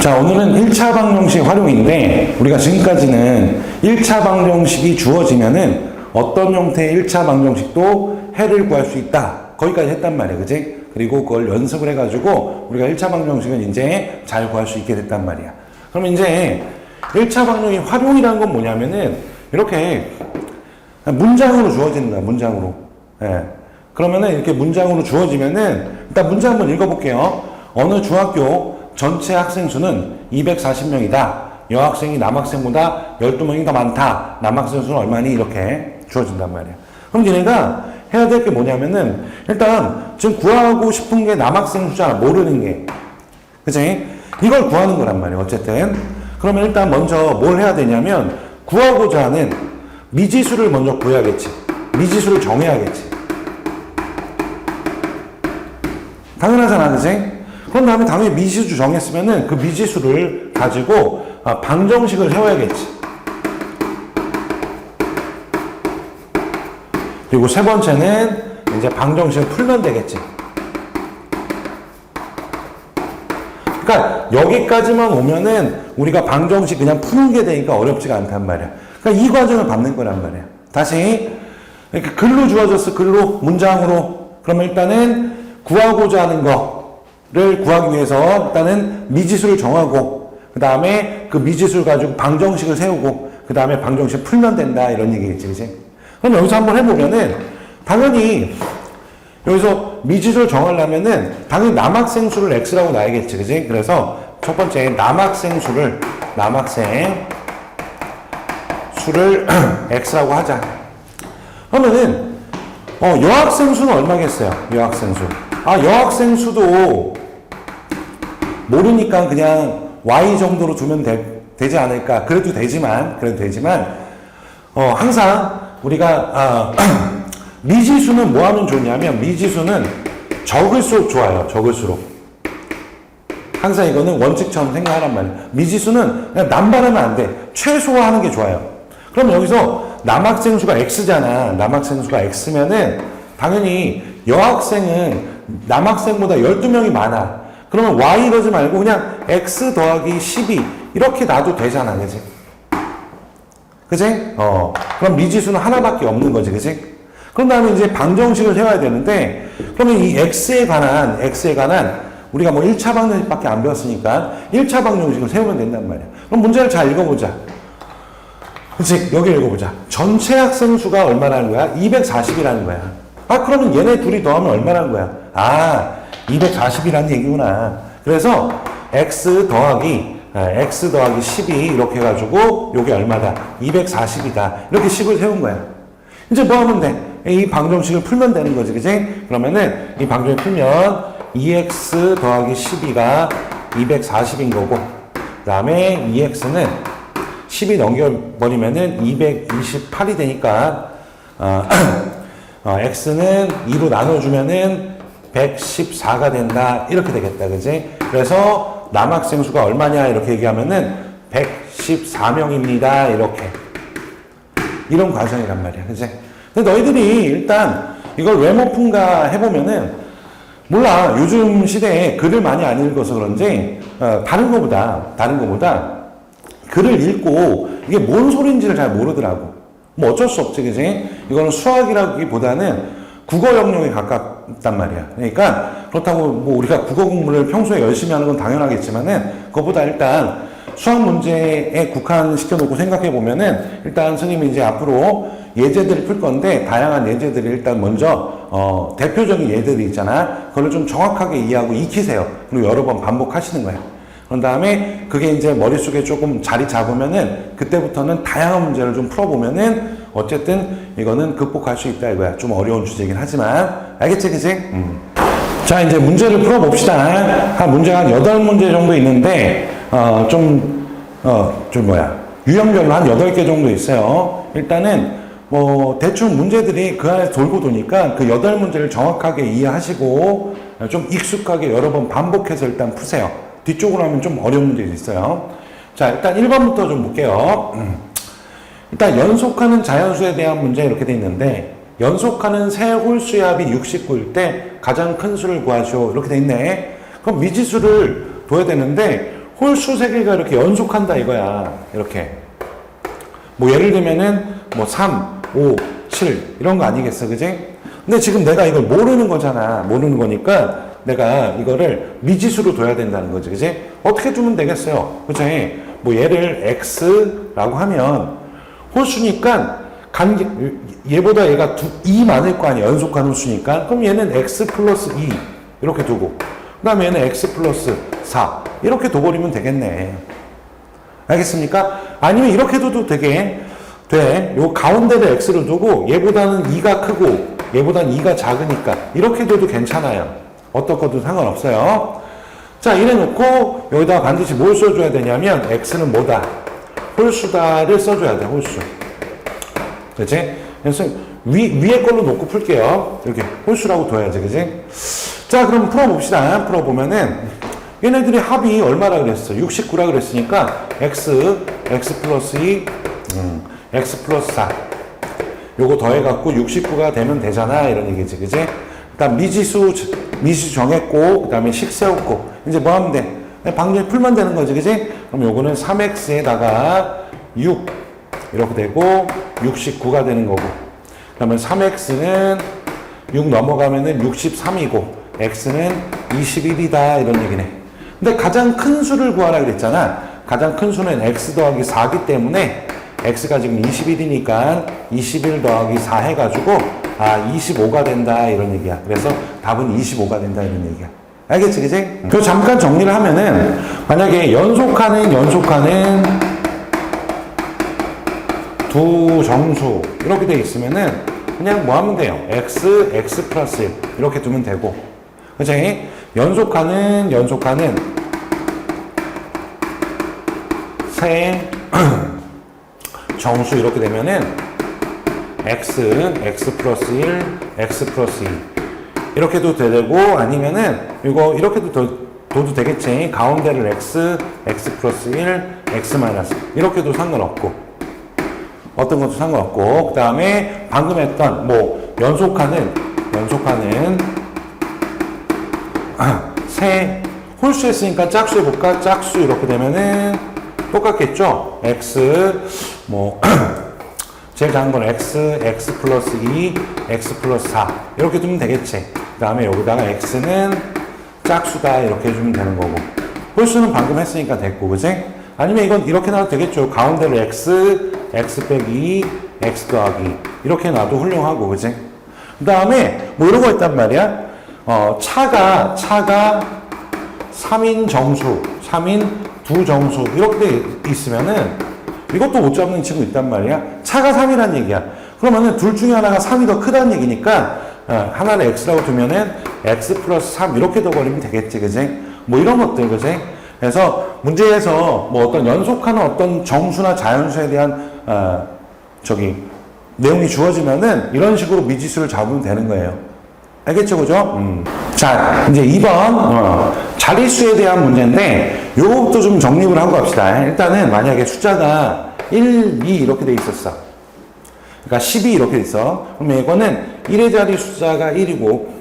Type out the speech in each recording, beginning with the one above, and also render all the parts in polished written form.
자, 오늘은 1차 방정식 활용인데, 우리가 지금까지는 1차 방정식이 주어지면은 어떤 형태의 1차 방정식도 해를 구할 수 있다. 거기까지 했단 말이야. 그지? 그리고 그걸 연습을 해가지고 우리가 1차 방정식은 이제 잘 구할 수 있게 됐단 말이야. 그럼 이제 1차 방정식 활용이라는 건 뭐냐면은 이렇게 문장으로 주어지는 거야. 문장으로. 예. 그러면은 이렇게 문장으로 주어지면은 일단 문장 한번 읽어볼게요. 어느 중학교 전체 학생 수는 240명이다. 여학생이 남학생보다 12명이 더 많다. 남학생 수는 얼마니? 이렇게 주어진단 말이야. 그럼 얘네가 해야 될 게 뭐냐면은 일단 지금 구하고 싶은 게 남학생 수잖아. 모르는 게. 그치? 이걸 구하는 거란 말이야. 어쨌든. 그러면 일단 먼저 뭘 해야 되냐면 구하고자 하는 미지수를 먼저 구해야겠지. 미지수를 정해야겠지. 당연하잖아. 그치? 그런 다음에 당연히 미지수 정했으면은 그 미지수를 가지고 방정식을 세워야겠지. 그리고 세 번째는 이제 방정식을 풀면 되겠지. 그러니까 여기까지만 오면은 우리가 방정식 그냥 푸는 게 되니까 어렵지가 않단 말이야. 그러니까 이 과정을 밟는 거란 말이야. 다시 이렇게 글로 주어졌어. 글로 문장으로. 그러면 일단은 구하고자 하는 거를 구하기 위해서 일단은 미지수를 정하고 그 다음에 그 미지수를 가지고 방정식을 세우고 그 다음에 방정식을 풀면 된다. 이런 얘기겠지. 그치? 그럼 여기서 한번 해보면은 당연히 여기서 미지수를 정하려면은 당연히 남학생 수를 x라고 놔야겠지. 그지? 그래서 첫 번째 남학생 수를 x라고 하자. 그러면은 여학생 수는 얼마겠어요? 여학생 수. 여학생 수도 모르니까 그냥 y 정도로 두면 되지 않을까? 그래도 되지만 항상 우리가 미지수는 뭐 하면 좋냐면 미지수는 적을수록 좋아요. 적을수록. 항상 이거는 원칙처럼 생각하란 말이에요. 미지수는 그냥 남발하면 안 돼. 최소화하는 게 좋아요. 그럼 여기서 남학생 수가 x잖아. 남학생 수가 x면은 당연히 여학생은 남학생보다 12명이 많아. 그러면 y 이러지 말고 그냥 x 더하기 12 이렇게 놔도 되잖아. 그치? 그치? 그럼 미지수는 하나밖에 없는 거지. 그치? 그런 다음에 이제 방정식을 세워야 되는데, 그러면 이 x에 관한, 우리가 뭐 1차 방정식밖에 안 배웠으니까 1차 방정식을 세우면 된단 말이야. 그럼 문제를 잘 읽어보자. 그치? 여기 읽어보자. 전체 학생 수가 얼마라는 거야? 240이라는 거야. 그러면 얘네 둘이 더하면 얼마라는 거야? 240이라는 얘기구나. 그래서 x 더하기 12 이렇게 해가지고 요게 얼마다? 240이다. 이렇게 식을 세운 거야. 이제 뭐 하면 돼? 이 방정식을 풀면 되는 거지. 그지? 그러면은 이 방정식 풀면 2x 더하기 12가 240인 거고 그 다음에 2x는 12 넘겨버리면은 228이 되니까 x는 2로 나눠주면은 114가 된다. 이렇게 되겠다. 그지? 그래서 남학생 수가 얼마냐 이렇게 얘기하면은 114명입니다. 이렇게. 이런 과정이란 말이야. 그지? 근데 너희들이 일단 이걸 왜 못 푼가 해보면은 몰라. 요즘 시대에 글을 많이 안 읽어서 그런지 다른 거보다 글을 읽고 이게 뭔 소리인지를 잘 모르더라고. 뭐 어쩔 수 없지. 그지? 이거는 수학이라기보다는 국어 영역에 가깝단 말이야. 그러니까 그렇다고 뭐 우리가 국어 공부를 평소에 열심히 하는 건 당연하겠지만은 그것보다 일단 수학 문제에 국한시켜놓고 생각해보면은 일단 선생님이 이제 앞으로 예제들을 풀 건데 다양한 예제들을 일단 먼저 대표적인 예제들이 있잖아. 그걸 좀 정확하게 이해하고 익히세요. 그리고 여러 번 반복하시는 거야. 그런 다음에 그게 이제 머릿속에 조금 자리 잡으면은 그때부터는 다양한 문제를 좀 풀어보면은 어쨌든 이거는 극복할 수 있다 이거야. 좀 어려운 주제이긴 하지만 알겠지 그치? 자 이제 문제를 풀어봅시다. 문제가 한 8문제 정도 있는데 유형별로 한 8개 정도 있어요. 일단은 뭐 대충 문제들이 그 안에 돌고 도니까 그 8문제를 정확하게 이해하시고 좀 익숙하게 여러 번 반복해서 일단 푸세요. 뒤쪽으로 하면 좀 어려운 문제가 있어요. 자 일단 1번부터 좀 볼게요. 일단 연속하는 자연수에 대한 문제 이렇게 돼 있는데 연속하는 세 홀수의 합이 69일 때 가장 큰 수를 구하시오 이렇게 돼 있네. 그럼 미지수를 둬야 되는데 홀수 세 개가 이렇게 연속한다 이거야. 이렇게. 뭐 예를 들면은 뭐 3, 5, 7 이런 거 아니겠어, 그지? 근데 지금 내가 이걸 모르는 거잖아. 모르는 거니까 내가 이거를 미지수로 둬야 된다는 거지, 그지? 어떻게 두면 되겠어요, 그지? 뭐 얘를 x라고 하면 홀수니까 얘보다 얘가 2 많을 거 아니야, 연속하는 수니까. 그럼 얘는 x 플러스 2 이렇게 두고, 그 다음에 얘는 x 플러스 4 이렇게 둬버리면 되겠네. 알겠습니까? 아니면 이렇게 둬도 되게 돼. 요 가운데를 x를 두고 얘보다는 2가 크고 얘보다는 2가 작으니까 이렇게 둬도 괜찮아요. 어떤 것도 상관없어요. 자, 이래 놓고 여기다가 반드시 뭘 써줘야 되냐면 x는 뭐다? 홀수다를 써줘야 돼. 홀수. 그치? 그래서 위에 걸로 놓고 풀게요. 이렇게 홀수라고 둬야지, 그치? 자, 그럼 풀어봅시다. 풀어보면은 얘네들이 합이 얼마라 그랬어? 69라 그랬으니까 x 플러스 2, x 플러스 4 요거 더해갖고 69가 되면 되잖아, 이런 얘기지, 그치? 일단 미지수 정했고, 그 다음에 식 세웠고, 이제 뭐 하면 돼? 방정식 풀면 되는 거지, 그치? 그럼 요거는 3x에다가 6 이렇게 되고 69가 되는 거고, 그 다음에 3x는 6 넘어가면은 63이고 x는 21이다 이런 얘기네. 근데 가장 큰 수를 구하라 그랬잖아. 가장 큰 수는 x 더하기 4기 때문에 x가 지금 21이니까 21 더하기 4 해가지고 25가 된다 이런 얘기야. 그래서 답은 25가 된다 이런 얘기야. 알겠지, 그치? 그 잠깐 정리를 하면은 만약에 연속하는 두 정수 이렇게 돼 있으면은 그냥 뭐 하면 돼요? x 플러스 1 이렇게 두면 되고, 그치? 연속하는 세 정수 이렇게 되면은 x 플러스 1, x 플러스 2 이렇게도 되고, 아니면은 이거 이렇게도 둬도 되겠지. 가운데를 x 플러스 1, x 마이너스 이렇게도 상관없고, 어떤 것도 상관없고, 그 다음에 방금 했던 뭐 연속하는 세 홀수 했으니까 짝수 해볼까? 짝수 이렇게 되면은 똑같겠죠? x 뭐 제일 작은 건 x 플러스 2, x 플러스 4 이렇게 두면 되겠지. 그 다음에 여기다가 x는 짝수다 이렇게 해주면 되는 거고, 홀수는 방금 했으니까 됐고, 그치? 아니면 이건 이렇게 놔도 되겠죠. 가운데를 x 빼기 2, x 더하기 이렇게 놔도 훌륭하고, 그치? 그 다음에 뭐 이런 거 있단 말이야. 차가 3인 정수, 3인 두 정수 이렇게 있으면은 이것도 못 잡는 친구 있단 말이야. 차가 3이란 얘기야. 그러면은 둘 중에 하나가 3이 더 크다는 얘기니까 하나를 x라고 두면은 x 플러스 3 이렇게 둬버리면 되겠지, 그지? 뭐 이런 것들, 그지? 그래서 문제에서 뭐 어떤 연속하는 어떤 정수나 자연수에 대한 내용이 주어지면은 이런 식으로 미지수를 잡으면 되는 거예요. 알겠죠, 그죠? 자, 이제 2번 자릿수에 대한 문제인데 요것도 좀 정립을 하고 갑시다. 일단은 만약에 숫자가 1, 2 이렇게 돼 있었어. 그러니까 10이 이렇게 돼 있어. 그러면 이거는 1의 자리 숫자가 1이고,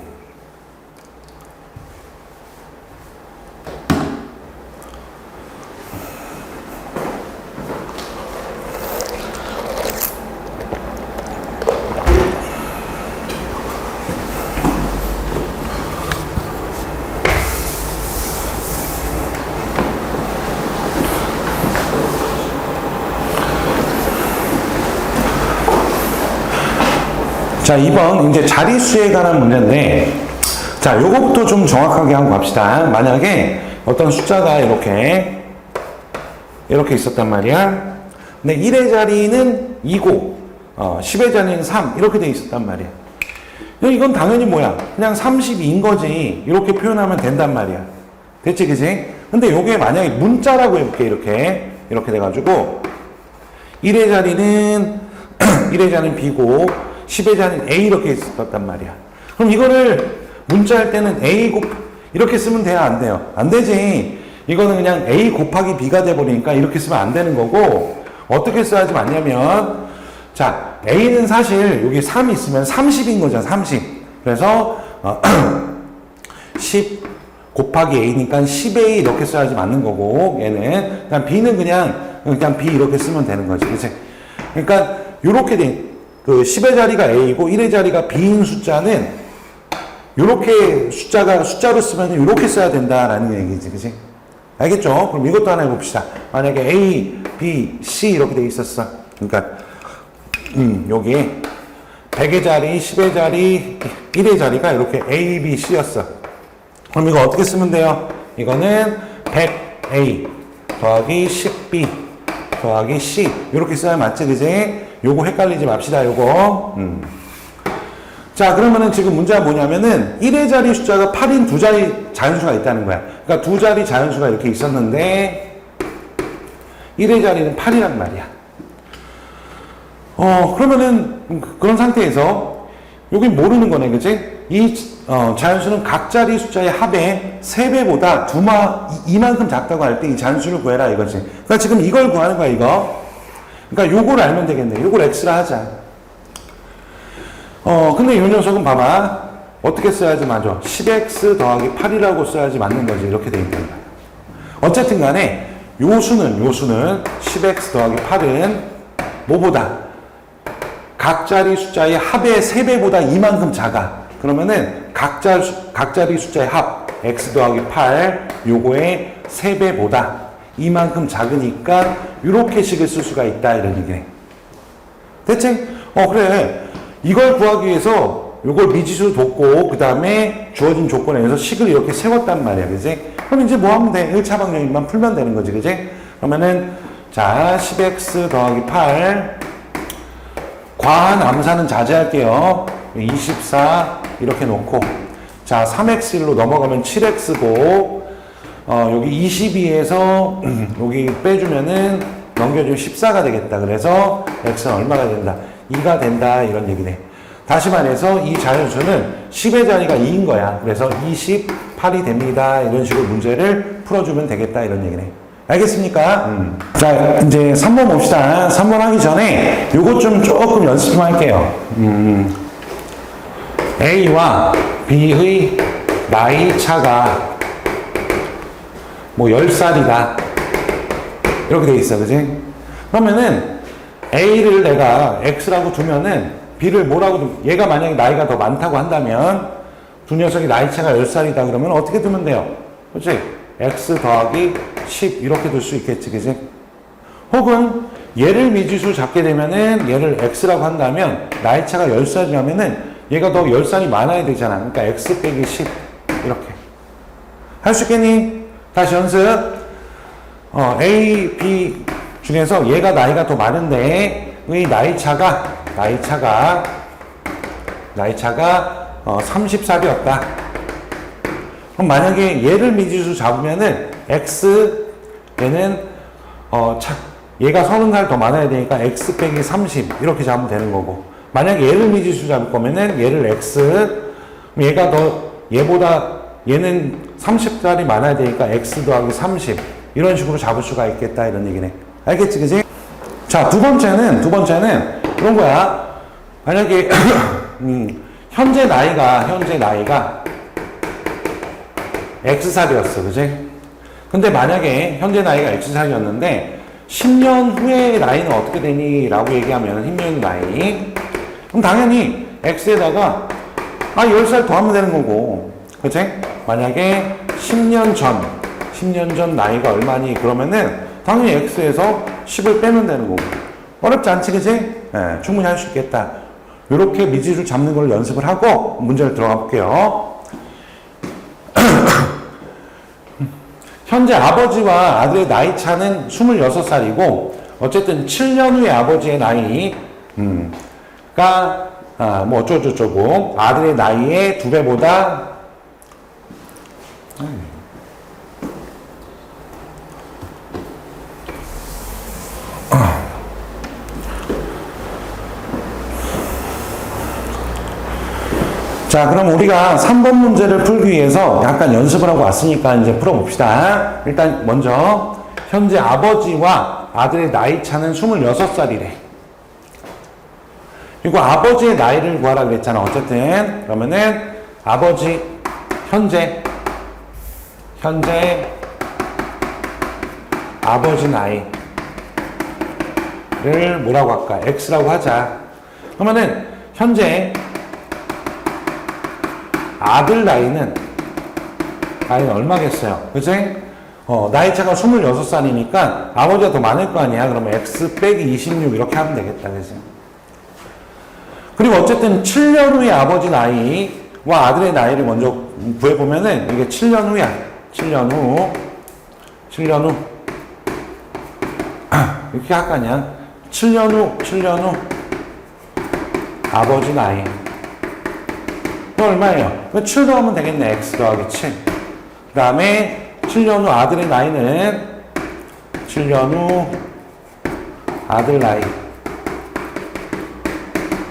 자, 2번 이제 자릿수에 관한 문제인데, 자, 요거부터 좀 정확하게 하고 갑시다. 만약에 어떤 숫자가 이렇게 있었단 말이야. 근데 1의 자리는 2고 10의 자리는 3 이렇게 돼 있었단 말이야. 이건 당연히 뭐야? 그냥 32인 거지. 이렇게 표현하면 된단 말이야. 됐지, 그지? 근데 요게 만약에 문자라고 해볼게. 이렇게 돼가지고 1의 자리는 B고 10의 자리는 A 이렇게 있었단 말이야. 그럼 이거를 문자 할 때는 A 이렇게 쓰면 돼야 안 돼요? 안 되지. 이거는 그냥 A 곱하기 B가 돼버리니까 이렇게 쓰면 안 되는 거고, 어떻게 써야지 맞냐면, 자, A는 사실 여기 3이 있으면 30인 거잖아, 30. 그래서 10 곱하기 A니까 10A 이렇게 써야지 맞는 거고, 얘는. 그냥 B는 그냥 B 이렇게 쓰면 되는 거지. 그치? 그러니까, 요렇게 된, 그 10의 자리가 A이고 1의 자리가 B인 숫자는 요렇게 숫자로 쓰면 요렇게 써야 된다라는 얘기지. 그치? 알겠죠? 그럼 이것도 하나 해봅시다. 만약에 A, B, C 이렇게 돼 있었어. 그러니까, 여기 100의 자리, 10의 자리, 1의 자리가 이렇게 A, B, C였어. 그럼 이거 어떻게 쓰면 돼요? 이거는 100A 더하기 10B 더하기 C 이렇게 써야 맞지, 그지? 요거 헷갈리지 맙시다, 요거. 자, 그러면은 지금 문제가 뭐냐면은 1의 자리 숫자가 8인 두 자리 자연수가 있다는 거야. 그러니까 두 자리 자연수가 이렇게 있었는데 1의 자리는 8이란 말이야. 그러면은 그런 상태에서 여긴 모르는 거네, 그치? 이 자연수는 각 자리 숫자의 합의 3배보다 이만큼 작다고 할 때 이 자연수를 구해라 이거지. 그러니까 지금 이걸 구하는 거야, 이거. 그러니까 요걸 알면 되겠네. 요걸 x라 하자. 근데 이 녀석은 봐봐. 어떻게 써야지 맞아? 10x 더하기 8이라고 써야지 맞는 거지. 이렇게 돼 있는 거야. 어쨌든 간에 요수는 10x 더하기 8은 뭐보다? 각 자리 숫자의 합의 3배보다 이만큼 작아. 그러면은 각 자리 숫자의 합 x 더하기 8 요거의 3배보다 이만큼 작으니까 이렇게 식을 쓸 수가 있다 이런 얘기네. 대체 그래. 이걸 구하기 위해서 요걸 미지수 뒀고 그 다음에 주어진 조건에서 식을 이렇게 세웠단 말이야. 그지? 그럼 이제 뭐 하면 돼? 1차 방정식만 풀면 되는 거지. 그지? 그러면은 자 10x 더하기 8 과한 암산은 자제할게요. 24 이렇게 놓고 자 3x1로 넘어가면 7x고 여기 22에서 여기 빼주면은 넘겨주면 14가 되겠다. 그래서 x는 얼마가 된다? 2가 된다 이런 얘기네. 다시 말해서 이 자연수는 10의 자리가 2인 거야. 그래서 28이 됩니다. 이런 식으로 문제를 풀어주면 되겠다 이런 얘기네. 알겠습니까? 자, 이제 3번 봅시다. 3번 하기 전에 요것 좀 조금 연습 좀 할게요. A와 B의 나이 차가 뭐 10살이다. 이렇게 돼 있어. 그지? 그러면은 A를 내가 X라고 두면은 B를 뭐라고 얘가 만약에 나이가 더 많다고 한다면 두 녀석이 나이 차가 10살이다 그러면 어떻게 두면 돼요? 그치? X 더하기 10 이렇게 둘 수 있겠지, 그지? 혹은 얘를 미지수 잡게 되면은 얘를 X라고 한다면 나이 차가 10살이라면은 얘가 더 10살이 많아야 되잖아. 그러니까 X 빼기 10 이렇게 할 수 있겠니? 다시 연습. A, B 중에서 얘가 나이가 더 많은데 이 나이 차가 30살이었다. 그럼 만약에 얘를 미지수 잡으면은 X 얘는 얘가 30살 더 많아야 되니까 X 빼기 30 이렇게 잡으면 되는 거고, 만약에 얘를 미지수 잡을 거면은 얘를 X 얘는 30살이 많아야 되니까 X 더하기 30 이런 식으로 잡을 수가 있겠다 이런 얘기네. 알겠지, 그지? 자, 두 번째는 그런 거야. 만약에 현재 나이가 X살이었어, 그지? 근데 만약에 현재 나이가 X살이었는데 10년 후의 나이는 어떻게 되니? 라고 얘기하면 10년 나이 그럼 당연히 X에다가 10살 더 하면 되는 거고, 그치? 만약에 10년 전 나이가 얼마니? 그러면은 당연히 X에서 10을 빼면 되는 거고. 어렵지 않지, 그치? 네, 충분히 할 수 있겠다. 이렇게 미지수 잡는 걸 연습을 하고 문제를 들어가 볼게요. 현재 아버지와 아들의 나이 차는 26살이고 어쨌든 7년 후에 아버지의 나이가 뭐 어쩌고저쩌고 아들의 나이의 2배보다 자, 그럼 우리가 3번 문제를 풀기 위해서 약간 연습을 하고 왔으니까 이제 풀어봅시다. 일단 먼저 현재 아버지와 아들의 나이 차는 26살이래. 그리고 아버지의 나이를 구하라 그랬잖아. 어쨌든 그러면은 아버지 현재 현재 아버지 나이를 뭐라고 할까? X라고 하자. 그러면은 현재 아들 나이는 얼마겠어요? 그치? 나이 차가 26살이니까 아버지가 더 많을 거 아니야? 그러면 X 빼기 26 이렇게 하면 되겠다. 그치? 그리고 어쨌든 7년 후의 아버지 나이와 아들의 나이를 먼저 구해보면은 이게 7년 후야. 7년 후. 이렇게 할 거 아니야? 7년 후. 아버지 나이. 그거 얼마예요? 7 더하면 되겠네. X 더하기 7. 그 다음에 7년 후 아들의 나이는 7년 후 아들 나이.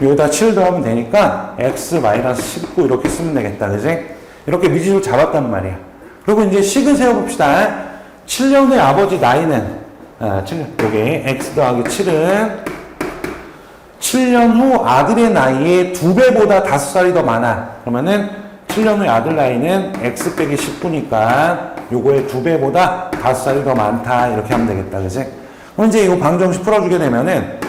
여기다 7 더하면 되니까 X-19 이렇게 쓰면 되겠다. 그지? 이렇게 미지를 잡았단 말이야. 그리고 이제 식을 세워봅시다. 7년 후의 아버지 나이는 여기 X 더하기 7은 7년 후 아들의 나이의 2배보다 5살이 더 많아. 그러면은 7년 후의 아들 나이는 X 빼기 19니까 요거의 2배보다 5살이 더 많다. 이렇게 하면 되겠다. 그지? 그럼 이제 이거 방정식 풀어주게 되면은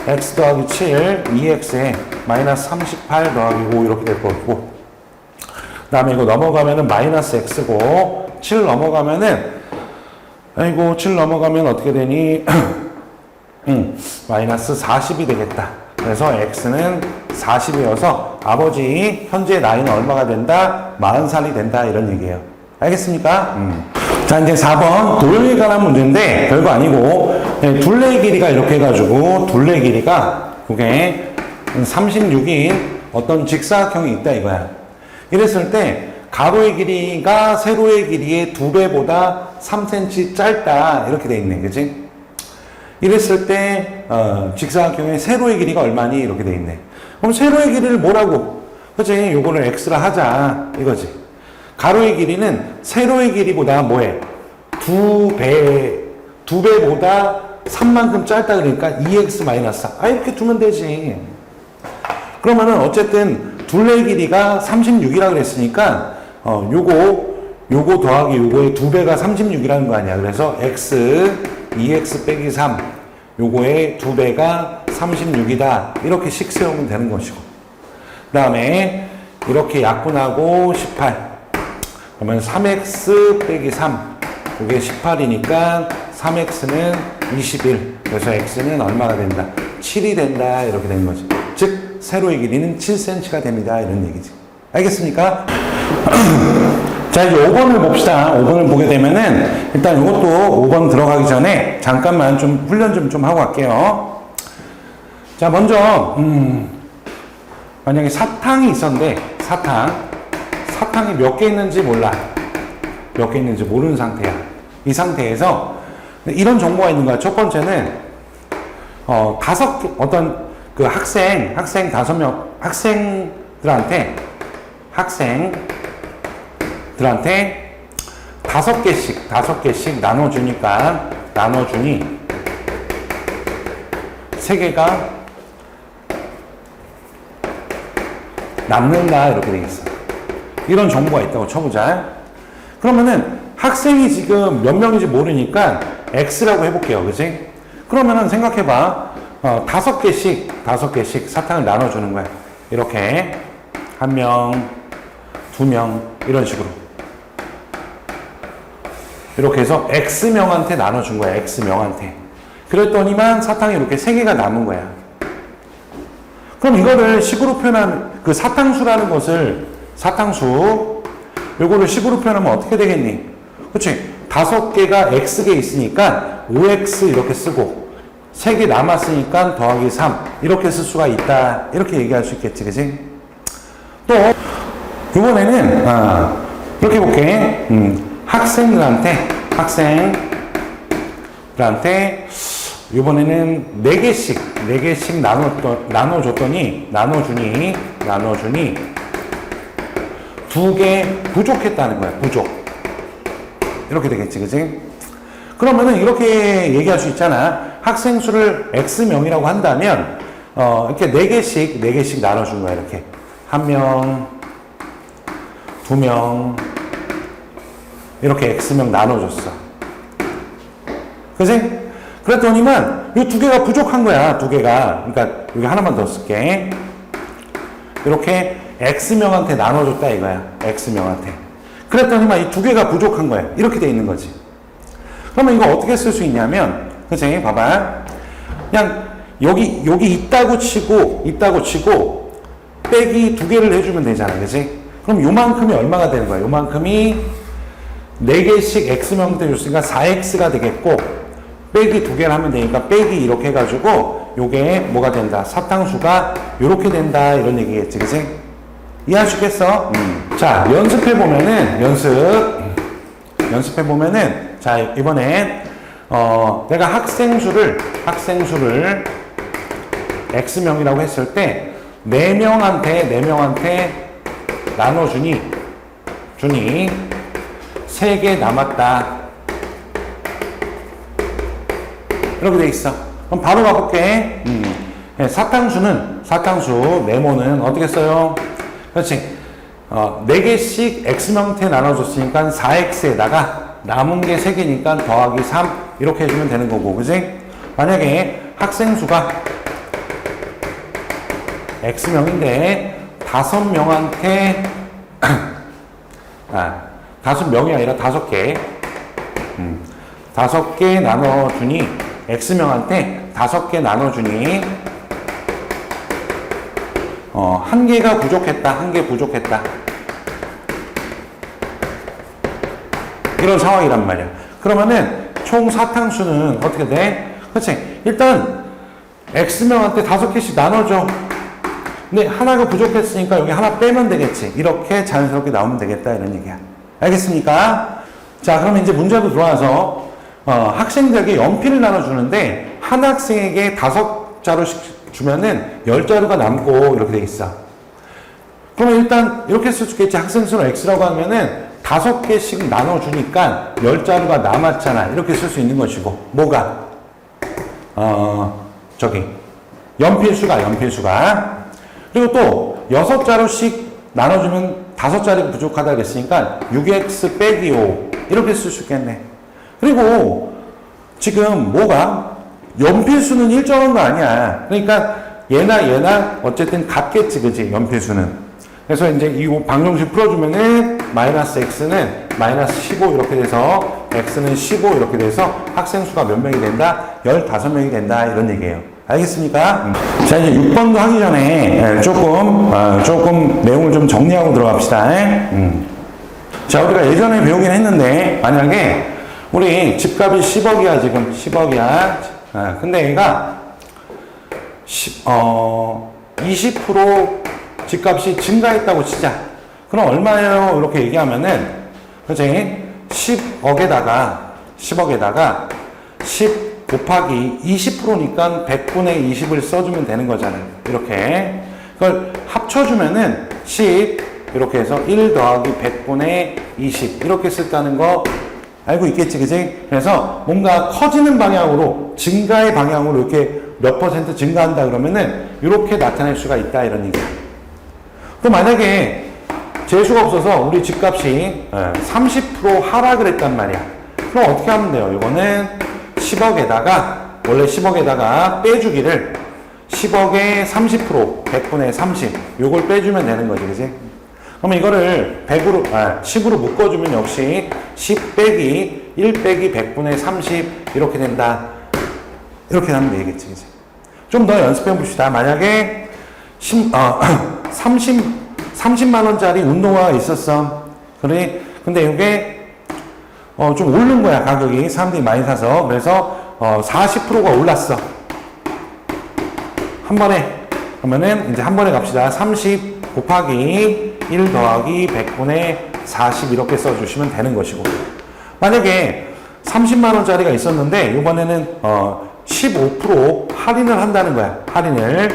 X 더하기 7, 2X에 마이너스 38 더하기 5 이렇게 될 거고. 그 다음에 이거 넘어가면은 마이너스 X고, 7 넘어가면은 아이고 7 넘어가면 어떻게 되니? 마이너스 40이 되겠다. 그래서 X는 40이어서 아버지 현재 나이는 얼마가 된다? 40살이 된다. 이런 얘기예요. 알겠습니까? 자, 이제 4번 도형에 관한 문제인데 별거 아니고 둘레의 길이가 이렇게 해가지고 둘레 길이가 그게 36인 어떤 직사각형이 있다 이거야. 이랬을 때 가로의 길이가 세로의 길이의 2배보다 3cm 짧다 이렇게 돼 있네. 그치? 이랬을 때 직사각형의 세로의 길이가 얼마니? 이렇게 돼 있네. 그럼 세로의 길이를 뭐라고? 그치? 요거를 x라 하자 이거지. 가로의 길이는 세로의 길이보다 뭐해? 2배보다 3만큼 짧다 그러니까 2x 마이너스 4. 이렇게 두면 되지. 그러면은 어쨌든 둘레의 길이가 36이라 그랬으니까 요거 더하기 요거의 2배가 36이라는 거 아니야. 그래서 x 2x 빼기 3 요거의 2배가 36이다. 이렇게 식 세우면 되는 것이고, 그 다음에 이렇게 약분하고 18 그러면 3x 빼기 3 이게 18이니까 3x는 21 그래서 x는 얼마가 된다? 7이 된다. 이렇게 되는 거지. 즉 세로의 길이는 7cm가 됩니다. 이런 얘기지. 알겠습니까? 자, 이제 5번을 봅시다. 5번을 보게 되면은 일단 이것도 5번 들어가기 전에 잠깐만 좀 훈련 좀 하고 갈게요. 자, 먼저 만약에 사탕이 있었는데 사탕이 몇 개 있는지 몰라. 몇 개 있는지 모르는 상태야. 이 상태에서 이런 정보가 있는 거야. 첫 번째는 어떤 그 학생 5명 학생들한테 5개씩 나눠주니 3개가 남는다. 이렇게 돼 있어. 이런 정보가 있다고 쳐보자. 그러면은 학생이 지금 몇 명인지 모르니까 X라고 해볼게요. 그치? 그러면은 생각해봐. 5개씩 사탕을 나눠주는 거야. 이렇게 1명, 2명 이런 식으로. 이렇게 해서 X명한테 나눠준 거야. X명한테. 그랬더니만 사탕이 이렇게 3개가 남은 거야. 그럼 이거를 식으로 표현하면 그 사탕수라는 것을 요거를 식으로 표현하면 어떻게 되겠니? 그치? 5개가 X개 있으니까 5X 이렇게 쓰고 3개 남았으니까 더하기 3 이렇게 쓸 수가 있다. 이렇게 얘기할 수 있겠지. 그치? 또 이번에는 이렇게 볼게. 학생들한테 이번에는 4개씩 나눠주니 2개 부족했다는 거야. 부족. 이렇게 되겠지. 그치? 그러면은 이렇게 얘기할 수 있잖아. 학생 수를 X명이라고 한다면 이렇게 4개씩 나눠준 거야. 이렇게 1명, 2명, 이렇게 x명 나눠줬어. 그지? 그랬더니만 이 두 개가 부족한 거야. 두 개가. 그러니까 여기 하나만 더 쓸게. 이렇게 x명한테 나눠줬다 이거야. x명한테. 그랬더니만 이 두 개가 부족한 거야. 이렇게 돼 있는 거지. 그러면 이거 어떻게 쓸 수 있냐면, 그치? 봐봐. 그냥 여기 있다고 치고 빼기 두 개를 해주면 되잖아. 그치? 그럼 요만큼이 얼마가 되는 거야? 요만큼이 4개씩 x명 때 줬으니까 4x가 되겠고, 빼기 두 개를 하면 되니까 빼기 이렇게 해가지고 요게 뭐가 된다? 사탕수가 요렇게 된다. 이런 얘기겠지. 그치? 이해할 수 있겠어? 자, 연습해보면은, 연습해보면은, 자, 이번엔, 내가 학생수를 x명이라고 했을 때, 4명한테 나눠주니, 3개 남았다. 이렇게 돼 있어. 그럼 바로 가볼게. 사탕수, 네모는 어떻게 써요? 그렇지. 4개씩 x명한테 나눠줬으니까 4x에다가 남은 게 3개니까 더하기 3 이렇게 해주면 되는 거고, 그지? 만약에 학생수가 x명인데 5명한테 5명이 아니라 5개 5개 나눠주니 x명한테 5개 나눠주니 1개가 부족했다. 1개 부족했다. 이런 상황이란 말이야. 그러면은 총 사탕수는 어떻게 돼? 그렇지. 일단 x명한테 5개씩 나눠줘. 근데 하나가 부족했으니까 여기 하나 빼면 되겠지. 이렇게 자연스럽게 나오면 되겠다. 이런 얘기야. 알겠습니까? 자, 그러면 이제 문제로 들어와서 학생들에게 연필을 나눠주는데 한 학생에게 5자루씩 주면은 10자루가 남고 이렇게 돼 있어. 그러면 일단 이렇게 쓸 수 있겠지. 학생수는 x라고 하면은 5개씩 나눠주니까 10자루가 남았잖아. 이렇게 쓸 수 있는 것이고. 뭐가? 연필수가. 그리고 또 6자루씩 나눠주면 5자리가 부족하다 그랬으니까 6x 빼기 5 이렇게 쓸 수 있겠네. 그리고 지금 뭐가? 연필수는 일정한 거 아니야. 그러니까 얘나 어쨌든 같겠지, 그지? 연필수는. 그래서 이제 이 방정식 풀어주면은 마이너스 x는 마이너스 15 이렇게 돼서 x는 15 이렇게 돼서 학생수가 몇 명이 된다? 15명이 된다. 이런 얘기예요. 알겠습니까? 자, 이제 6번도 하기 전에 조금 내용을 좀 정리하고 들어갑시다. 자, 우리가 예전에 배우긴 했는데 만약에 우리 집값이 10억이야, 지금 10억이야. 근데 얘가 20% 집값이 증가했다고 치자. 그럼 얼마예요? 이렇게 얘기하면은, 그치? 10억에다가 10 곱하기 20%니까 100분의 20을 써주면 되는 거잖아요. 이렇게. 그걸 합쳐주면은 10, 이렇게 해서 1 더하기 100분의 20. 이렇게 썼다는 거 알고 있겠지, 그지? 그래서 뭔가 커지는 방향으로, 증가의 방향으로 이렇게 몇 % 증가한다 그러면은 이렇게 나타낼 수가 있다. 이런 얘기야. 또 만약에 재수가 없어서 우리 집값이 30% 하락을 했단 말이야. 그럼 어떻게 하면 돼요? 이거는 10억에다가 원래 10억에다가 빼주기를 10억에 30% 100분의 30 요걸 빼주면 되는 거지, 그지? 그러면 이거를 10으로 묶어주면 역시 10 빼기 1 빼기 100분의 30 이렇게 된다. 이렇게 하면 되겠지, 그지? 좀 더 연습해 봅시다. 만약에 30만 원짜리 운동화가 있었어. 그래. 근데 이게 좀 오른 거야, 가격이. 사람들이 많이 사서. 그래서 40%가 올랐어. 한 번에. 그러면은 이제 한 번에 갑시다. 30 곱하기 1 더하기 100분의 40 이렇게 써주시면 되는 것이고. 만약에 30만 원짜리가 있었는데 이번에는 15% 할인을 한다는 거야. 할인을.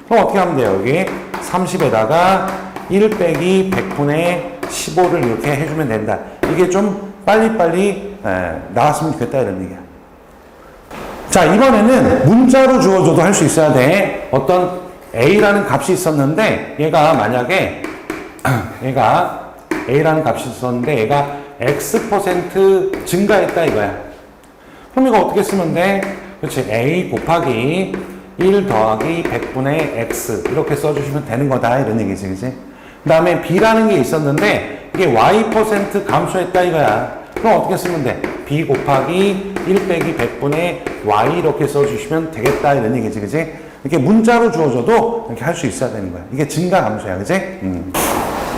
그럼 어떻게 하면 돼요? 여기 30에다가 1 빼기 100분의 15를 이렇게 해주면 된다. 이게 좀 빨리빨리 나왔으면 좋겠다 이런 얘기야. 자, 이번에는 문자로 주어줘도 할 수 있어야 돼. 어떤 A라는 값이 있었는데 얘가 만약에 얘가 A라는 값이 있었는데 얘가 X% 증가했다 이거야. 그럼 이거 어떻게 쓰면 돼? 그렇지. A 곱하기 1 더하기 100분의 X 이렇게 써주시면 되는 거다 이런 얘기지, 그치? 그 다음에 B라는 게 있었는데 이게 Y% 감소했다 이거야. 그럼 어떻게 쓰면 돼? B 곱하기 1 빼기 100분의 Y 이렇게 써주시면 되겠다 이런 얘기지, 그치? 이렇게 문자로 주어져도 이렇게 할 수 있어야 되는 거야. 이게 증가 감소야, 그치?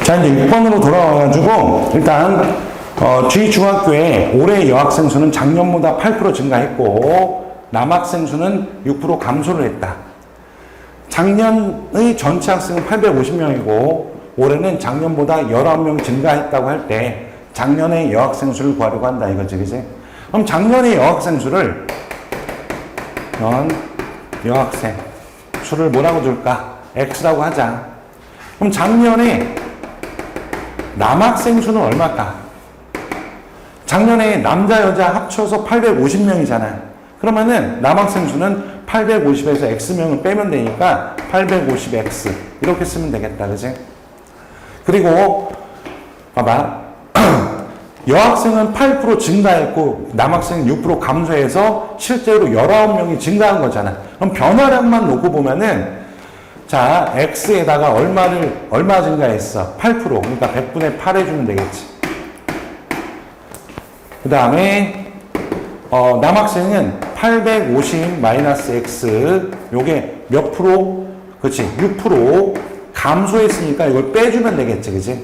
자, 이제 6번으로 돌아와가지고 일단 G 중학교에 올해 여학생 수는 작년보다 8% 증가했고 남학생 수는 6% 감소를 했다. 작년의 전체 학생은 850명이고 올해는 작년보다 19명 증가했다고 할 때 작년의 여학생 수를 구하려고 한다 이거지, 그지? 그럼 작년의 여학생 수를 여학생 수를 뭐라고 줄까? X라고 하자. 그럼 작년에 남학생 수는 얼마일까? 작년에 남자 여자 합쳐서 850명이잖아. 그러면은 남학생 수는 850에서 X명을 빼면 되니까 850X 이렇게 쓰면 되겠다, 그지? 그리고 봐봐. 여학생은 8% 증가했고 남학생은 6% 감소해서 실제로 19명이 증가한 거잖아. 그럼 변화량만 놓고 보면은 자, X에다가 얼마 증가했어? 8%. 그러니까 100분의 8 해주면 되겠지. 그 다음에 남학생은 850 마이너스 X 요게 몇 프로? 그치, 6% 감소했으니까 이걸 빼주면 되겠지, 그치?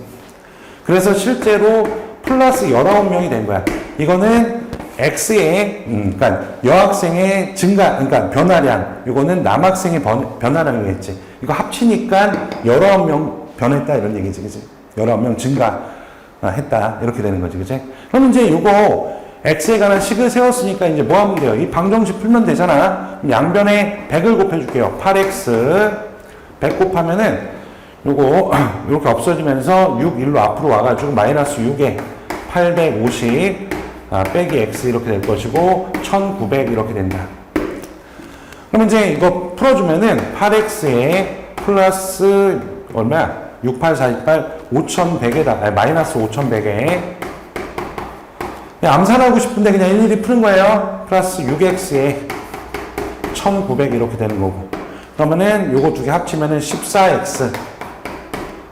그래서 실제로 플러스 19명이 된 거야. 이거는 X의 그러니까 여학생의 증가, 그러니까 변화량, 이거는 남학생의 변화량이겠지. 이거 합치니까 19명 변했다 이런 얘기지, 그치? 19명 증가했다 이렇게 되는 거지, 그치? 그럼 이제 이거 X에 관한 식을 세웠으니까 이제 뭐 하면 돼요? 이 방정식 풀면 되잖아. 양변에 100을 곱해줄게요. 8X 100 곱하면은 요거 이렇게 없어지면서 6 1로 앞으로 와가지고 마이너스 6에 850 빼기 X 이렇게 될 것이고 1900 이렇게 된다. 그럼 이제 이거 풀어주면은 8X에 플러스 얼마야? 6848 5100에다 마이너스 5100에 암산하고 싶은데 그냥 일일이 푸는 거예요. 플러스 6x에 1900 이렇게 되는 거고. 그러면은 요거 두 개 합치면은 14x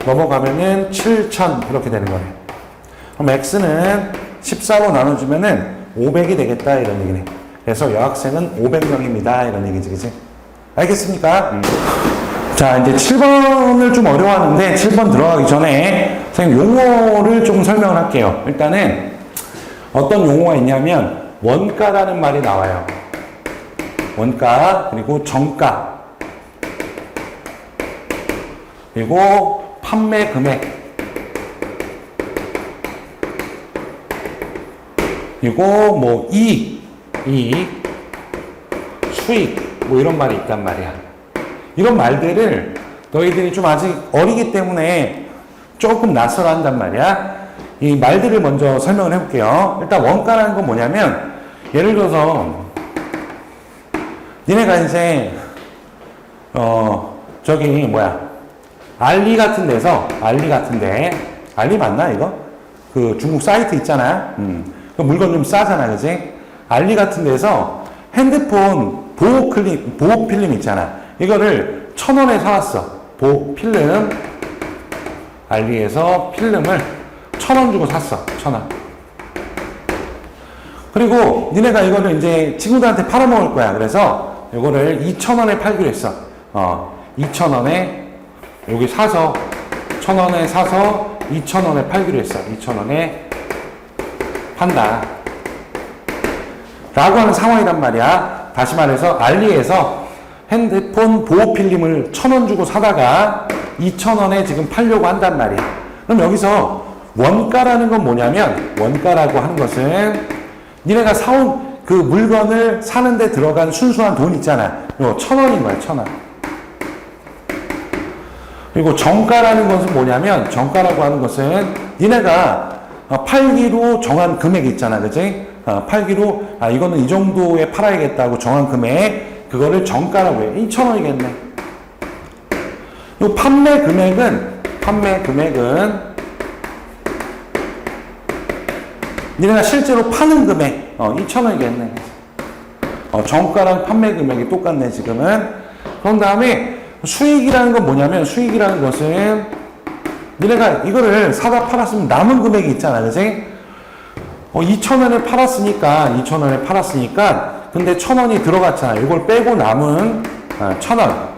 넘어가면은 7000 이렇게 되는 거예요. 그럼 x는 14로 나눠주면은 500이 되겠다 이런 얘기네. 그래서 여학생은 500명입니다 이런 얘기지, 그치? 알겠습니까? 자, 이제 7번을 좀 어려워하는데 7번 들어가기 전에 선생님 용어를 좀 설명을 할게요. 일단은 어떤 용어가 있냐면 원가라는 말이 나와요. 원가, 그리고 정가, 그리고 판매 금액, 그리고 뭐 이익, 수익 뭐 이런 말이 있단 말이야. 이런 말들을 너희들이 좀 아직 어리기 때문에 조금 낯설어 한단 말이야. 이 말들을 먼저 설명을 해볼게요. 일단 원가라는 건 뭐냐면 예를 들어서 니네가 이제 저기 뭐야 알리 같은 데서 알리 맞나 이거? 그 중국 사이트 있잖아. 그 물건 좀 싸잖아, 그지? 알리 같은 데서 핸드폰 보호 필름 있잖아. 이거를 1000원에 사왔어. 보호 필름. 알리에서 필름을 1000원 주고 샀어. 1000원. 그리고 니네가 이거를 이제 친구들한테 팔아먹을 거야. 그래서 이거를 2000원에 팔기로 했어. 2000원에 여기 사서 1000원에 사서 2000원에 팔기로 했어. 2000원에 판다. 라고 하는 상황이란 말이야. 다시 말해서 알리에서 핸드폰 보호 필름을 1000원 주고 사다가 2000원에 지금 팔려고 한단 말이야. 그럼 여기서 원가라는 건 뭐냐면 원가라고 하는 것은 니네가 사온 그 물건을 사는데 들어간 순수한 돈 있잖아. 이거 1000원인 거야. 1000원. 그리고 정가라는 것은 뭐냐면 정가라고 하는 것은 니네가 팔기로 정한 금액 있잖아. 그치? 팔기로 이거는 이 정도에 팔아야겠다고 정한 금액 그거를 정가라고 해. 2000원이겠네. 이 판매 금액은 니네가 실제로 파는 금액, 2,000원이겠네. 정가랑 판매 금액이 똑같네, 지금은. 그런 다음에 수익이라는 건 뭐냐면, 수익이라는 것은 니네가 이거를 사다 팔았으면 남은 금액이 있잖아, 그지? 2,000원에 팔았으니까, 근데 1,000원이 들어갔잖아. 이걸 빼고 남은 1,000원.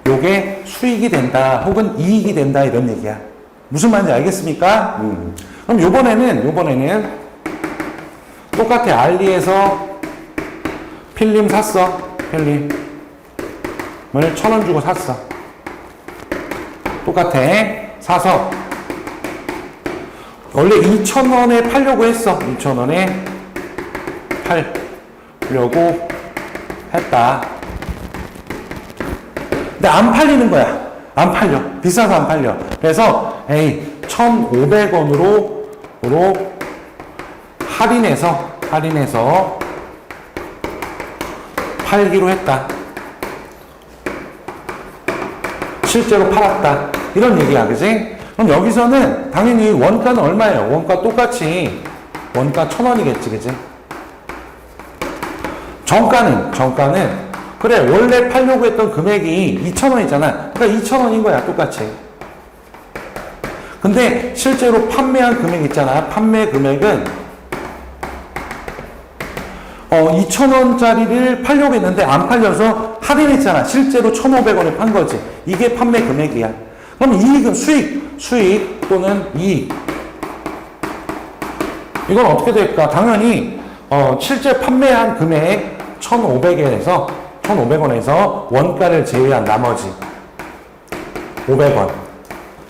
요게 수익이 된다, 혹은 이익이 된다, 이런 얘기야. 무슨 말인지 알겠습니까? 그럼 요번에는 똑같아. 알리에서 필름 샀어. 필름을 1,000원 주고 샀어. 똑같아. 사서 원래 2,000원에 팔려고 했어. 2,000원에 팔려고 했다. 근데 안 팔리는 거야. 안 팔려. 비싸서 안 팔려. 그래서 1,500원으로 할인해서 팔기로 했다. 실제로 팔았다. 이런 얘기야, 그지? 그럼 여기서는 당연히 원가는 얼마예요? 원가 똑같이 원가 1,000원이겠지, 그지? 정가는 그래, 원래 팔려고 했던 금액이 2,000원이잖아. 그러니까 2,000원인 거야, 똑같이. 근데 실제로 판매한 금액 있잖아. 판매 금액은 2,000원짜리를 팔려고 했는데 안 팔려서 할인했잖아. 실제로 1,500원에 판 거지. 이게 판매 금액이야. 그럼 이익은 수익 또는 이익. 이건 어떻게 될까? 당연히 실제 판매한 금액 1,500원에서 원가를 제외한 나머지 500원.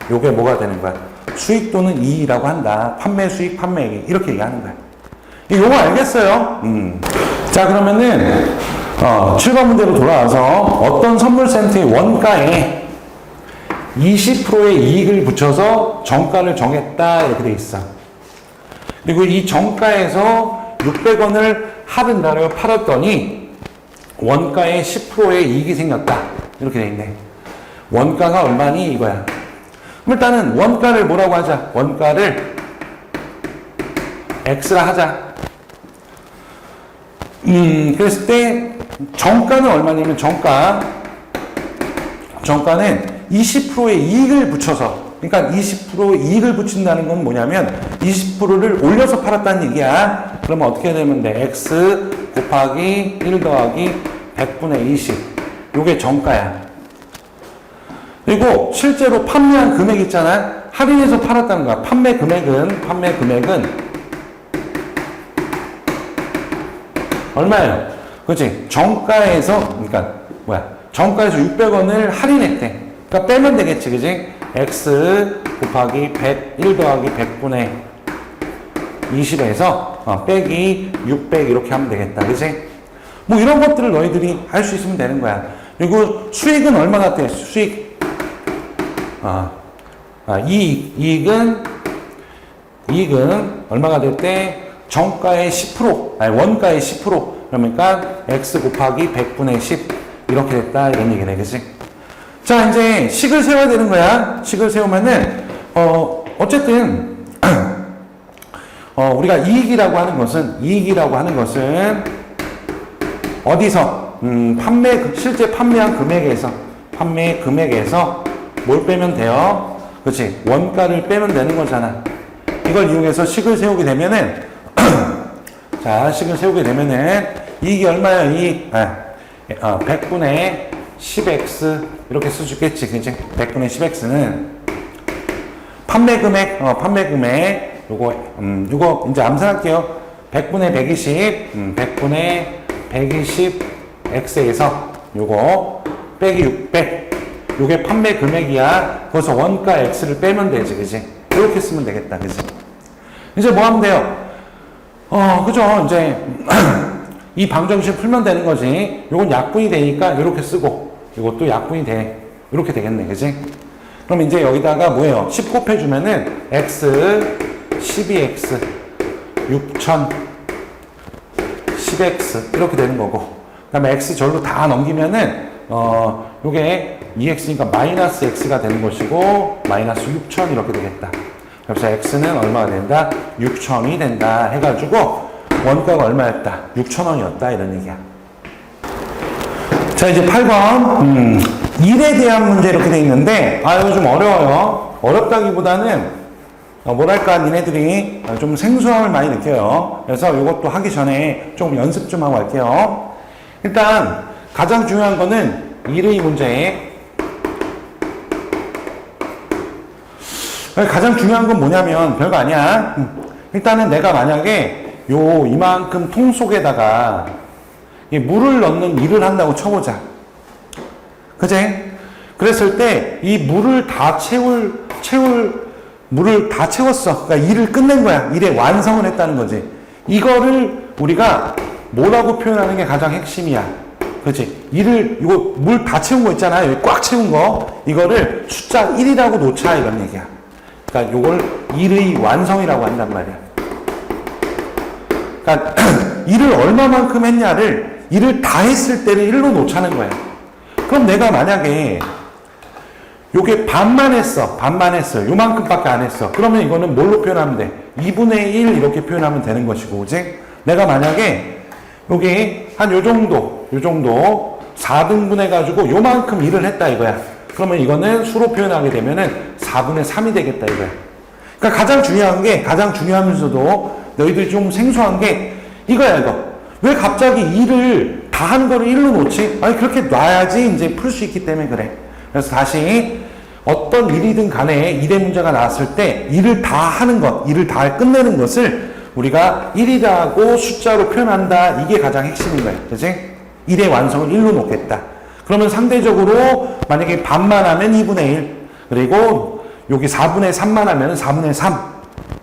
요게 뭐가 되는 거야? 수익 또는 이익이라고 한다. 판매 수익, 판매액. 이렇게 얘기하는 거야. 이거 알겠어요? 자, 그러면은 7번 문제로 돌아와서 어떤 선물센터의 원가에 20%의 이익을 붙여서 정가를 정했다. 이렇게 돼 있어. 그리고 이 정가에서 600원을 할인 나를 팔았더니 원가에 10%의 이익이 생겼다. 이렇게 돼 있네. 원가가 얼마니? 이거야. 그럼 일단은 원가를 뭐라고 하자? 원가를 X라 하자. 그랬을 때 정가는 얼마냐면 정가는 20%의 이익을 붙여서, 그러니까 20% 이익을 붙인다는 건 뭐냐면 20%를 올려서 팔았다는 얘기야. 그러면 어떻게 되면 돼? X 곱하기 1 더하기 100분의 20. 요게 정가야. 그리고 실제로 판매한 금액 있잖아. 할인해서 팔았다는 거야. 판매 금액은 얼마예요? 그렇지? 정가에서 600원을 할인했대. 그러니까 빼면 되겠지, 그지? X 곱하기 1 더하기 100분의 20에서 빼기 600 이렇게 하면 되겠다, 그지? 뭐 이런 것들을 너희들이 할 수 있으면 되는 거야. 그리고 수익은 얼마나 돼? 수익. 이익은 얼마가 될 때? 정가의 10%, 원가의 10%. 그러니까 X 곱하기 100분의 10. 이렇게 됐다. 이런 얘기네, 그치? 자, 이제 식을 세워야 되는 거야. 식을 세우면은, 어쨌든, 우리가 이익이라고 하는 것은, 어디서? 실제 판매한 금액에서 뭘 빼면 돼요? 그치? 원가를 빼면 되는 거잖아. 이걸 이용해서 식을 세우게 되면은, 자, 식을 세우게 되면은, 이익이 얼마야, 이익? 100분의 10x, 이렇게 써주겠지, 그치? 100분의 10x는, 판매 금액, 요거, 이제 암산할게요. 100분의 120, 100분의 120x에서, 요거, 빼기 600. 요게 판매 금액이야. 거기서 원가 x를 빼면 되지, 그치? 이렇게 쓰면 되겠다, 그치? 이제 뭐 하면 돼요? 그죠? 이제, 이 방정식 풀면 되는 거지. 요건 약분이 되니까 이렇게 쓰고, 이것도 약분이 돼. 이렇게 되겠네, 그지? 그럼 이제 여기다가 뭐예요? 10 곱해주면은, x, 12x, 6000, 10x, 이렇게 되는 거고. 그 다음에 x 절로 다 넘기면은, 요게 2x니까 마이너스 x가 되는 것이고, 마이너스 6000 이렇게 되겠다. 그래서 x는 얼마가 된다? 6,000이 된다 해가지고 원가가 얼마였다? 6,000원이었다 이런 얘기야. 자, 이제 8번 1에 대한 문제 이렇게 돼 있는데 이거 좀 어려워요. 어렵다기보다는 뭐랄까 니네들이 좀 생소함을 많이 느껴요. 그래서 이것도 하기 전에 좀 연습 좀 하고 할게요. 일단 가장 중요한 거는 1의 문제. 가장 중요한 건 뭐냐면 별거 아니야. 일단은 내가 만약에 이만큼 통 속에다가 물을 넣는 일을 한다고 쳐보자. 그제? 그랬을 때 이 물을 다 물을 다 채웠어. 그러니까 일을 끝낸 거야. 일의 완성을 했다는 거지. 이거를 우리가 뭐라고 표현하는 게 가장 핵심이야. 그렇지? 이거 물 다 채운 거 있잖아. 여기 꽉 채운 거. 이거를 숫자 1이라고 놓자. 이런 얘기야. 그러니까 이걸 일의 완성이라고 한단 말이야. 그러니까 일을 얼마만큼 했냐를 일을 다 했을 때를 1로 놓자는 거야. 그럼 내가 만약에 요게 반만 했어. 요만큼밖에 안 했어. 그러면 이거는 뭘로 표현하면 돼? 2분의 1 이렇게 표현하면 되는 것이고, 그지? 내가 만약에 요게 한 요 정도 4등분 해가지고 요만큼 일을 했다 이거야. 그러면 이거는 수로 표현하게 되면은 4분의 3이 되겠다 이거야. 그러니까 가장 중요하면서도 너희들이 좀 생소한 게 이거야, 이거. 왜 갑자기 일을 다 한 거를 1로 놓지? 아니, 그렇게 놔야지 이제 풀 수 있기 때문에 그래. 그래서 다시 어떤 일이든 간에 일의 문제가 나왔을 때 일을 다 하는 것, 일을 다 끝내는 것을 우리가 1이라고 숫자로 표현한다. 이게 가장 핵심인 거야. 그치? 일의 완성을 1로 놓겠다. 그러면 상대적으로 만약에 반만 하면 2분의 1, 그리고 여기 4분의 3만 하면 4분의 3.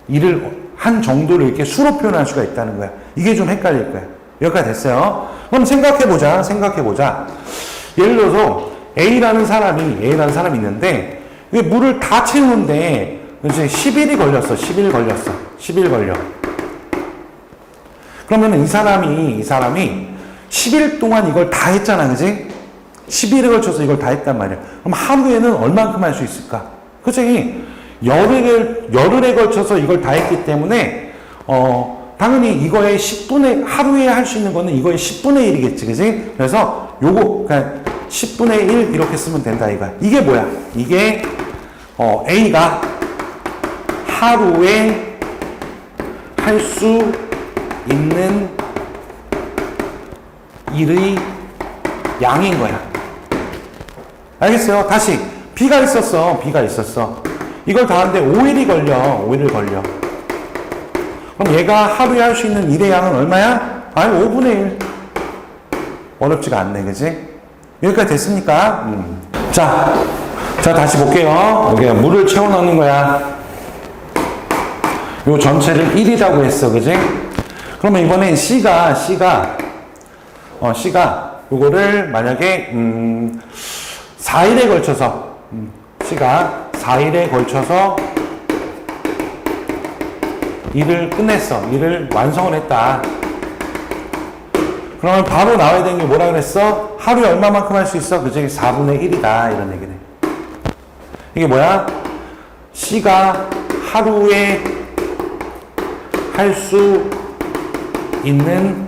일을 한 정도를 이렇게 수로 표현할 수가 있다는 거야. 이게 좀 헷갈릴 거야. 여기까지 됐어요. 그럼 생각해보자. 예를 들어서 A라는 사람이 있는데 이게 물을 다 채우는데 이제 10일이 걸렸어. 10일 걸려. 그러면 이 사람이 10일 동안 이걸 다 했잖아. 그지? 10일에 걸쳐서 이걸 다 했단 말이야. 그럼 하루에는 얼만큼 할 수 있을까? 그치? 열흘에 걸쳐서 이걸 다 했기 때문에 당연히 이거의 하루에 할 수 있는 거는 이거의 10분의 1이겠지. 그지? 그래서 그냥 10분의 1 이렇게 쓰면 된다 이거야. 이게 뭐야? 이게 A가 하루에 할 수 있는 일의 양인 거야. 알겠어요? 다시 B가 있었어. 이걸 다 하는데 5일이 걸려. 그럼 얘가 하루에 할 수 있는 일의 양은 얼마야? 5분의 1. 어렵지가 않네. 그지? 여기까지 됐습니까? 자, 다시 볼게요. 여기 물을 채워 넣는 거야. 요 전체를 1이라고 했어. 그지? 그러면 이번엔 C가 요거를 만약에 4일에 걸쳐서 C가 4일에 걸쳐서 일을 끝냈어. 일을 완성을 했다. 그러면 바로 나와야 되는 게 뭐라 그랬어? 하루에 얼마만큼 할 수 있어? 그중에 4분의 1이다. 이런 얘기네. 이게 뭐야? C가 하루에 할 수 있는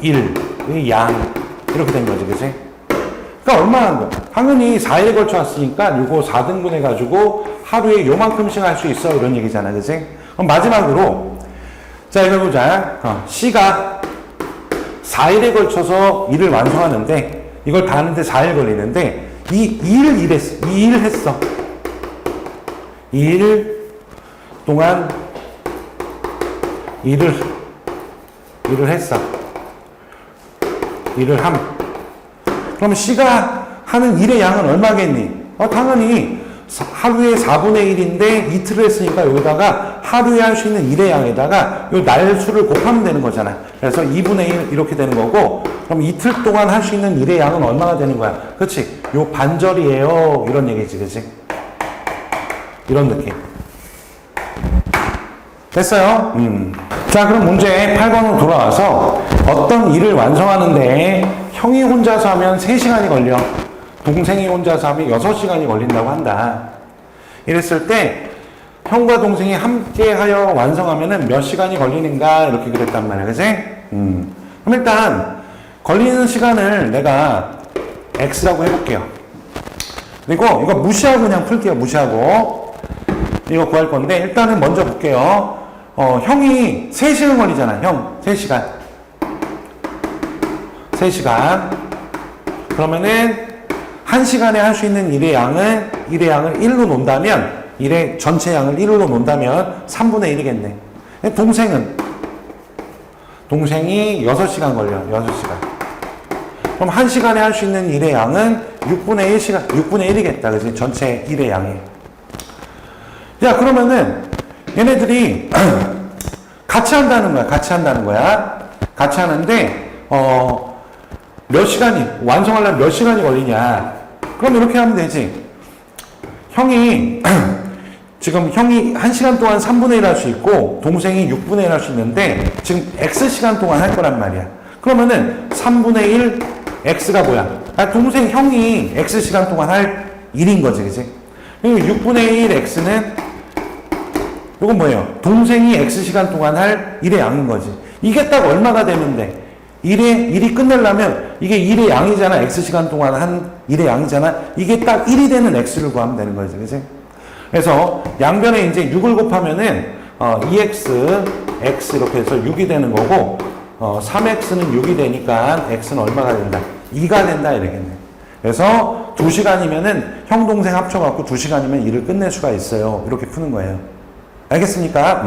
일의 양. 이렇게 된 거지. 그치? 그러니까 얼마나 한 거야? 당연히 4일에 걸쳐 왔으니까 요거 4등분 해가지고 하루에 요만큼씩 할 수 있어. 이런 얘기잖아. 그치? 그럼 마지막으로 자, 이거 보자. C가 4일에 걸쳐서 일을 완성하는데 이걸 다 하는데 4일 걸리는데 이 일 했어. 2일 동안 일을 했어. 일을 함. 그럼 C가 하는 일의 양은 얼마겠니? 당연히 하루에 4분의 1인데 이틀을 했으니까 여기다가 하루에 할 수 있는 일의 양에다가 요 날수를 곱하면 되는 거잖아. 그래서 2분의 1 이렇게 되는 거고, 그럼 이틀 동안 할 수 있는 일의 양은 얼마가 되는 거야? 그치? 요 반절이에요. 이런 얘기지, 그치? 이런 느낌. 됐어요? 자, 그럼 문제 8번으로 돌아와서 어떤 일을 완성하는데 형이 혼자서 하면 3시간이 걸려. 동생이 혼자서 하면 6시간이 걸린다고 한다. 이랬을 때 형과 동생이 함께하여 완성하면은 몇 시간이 걸리는가 이렇게 그랬단 말이야, 그지? 그럼 일단 걸리는 시간을 내가 x라고 해볼게요. 그리고 이거 무시하고 그냥 풀게요. 무시하고 이거 구할 건데 일단은 먼저 볼게요. 형이 3시간 걸리잖아. 형 3시간 3시간 그러면은 1시간에 할 수 있는 일의 양을 1로 놓는다면 일의 전체 양을 1로 놓는다면 3분의 1이겠네. 동생이 6시간 걸려. 6시간. 그럼 1시간에 할 수 있는 일의 양은 6분의 1이겠다. 그지? 전체 일의 양이. 야, 그러면은 얘네들이 같이 한다는 거야. 같이 하는데 몇 시간이 완성하려면 몇 시간이 걸리냐? 그럼 이렇게 하면 되지. 지금 형이 1시간 동안 3분의 1 할 수 있고 동생이 6분의 1 할 수 있는데 지금 X시간 동안 할 거란 말이야. 그러면은 3분의 1 X가 뭐야? 형이 X시간 동안 할 일인 거지, 그치? 그리고 6분의 1 X는 이건 뭐예요? 동생이 X시간 동안 할 일의 양인 거지. 이게 딱 얼마가 되는데 일이 끝내려면 이게 일의 양이잖아. X시간 동안 한 일의 양이잖아. 이게 딱 1이 되는 X를 구하면 되는 거지, 그치? 그래서 양변에 이제 6을 곱하면은 2x, x 이렇게 해서 6이 되는 거고 3x는 6이 되니까 x는 얼마가 된다? 2가 된다 이러겠네. 그래서 2시간이면은 형 동생 합쳐갖고 2시간이면 일을 끝낼 수가 있어요. 이렇게 푸는 거예요. 알겠습니까?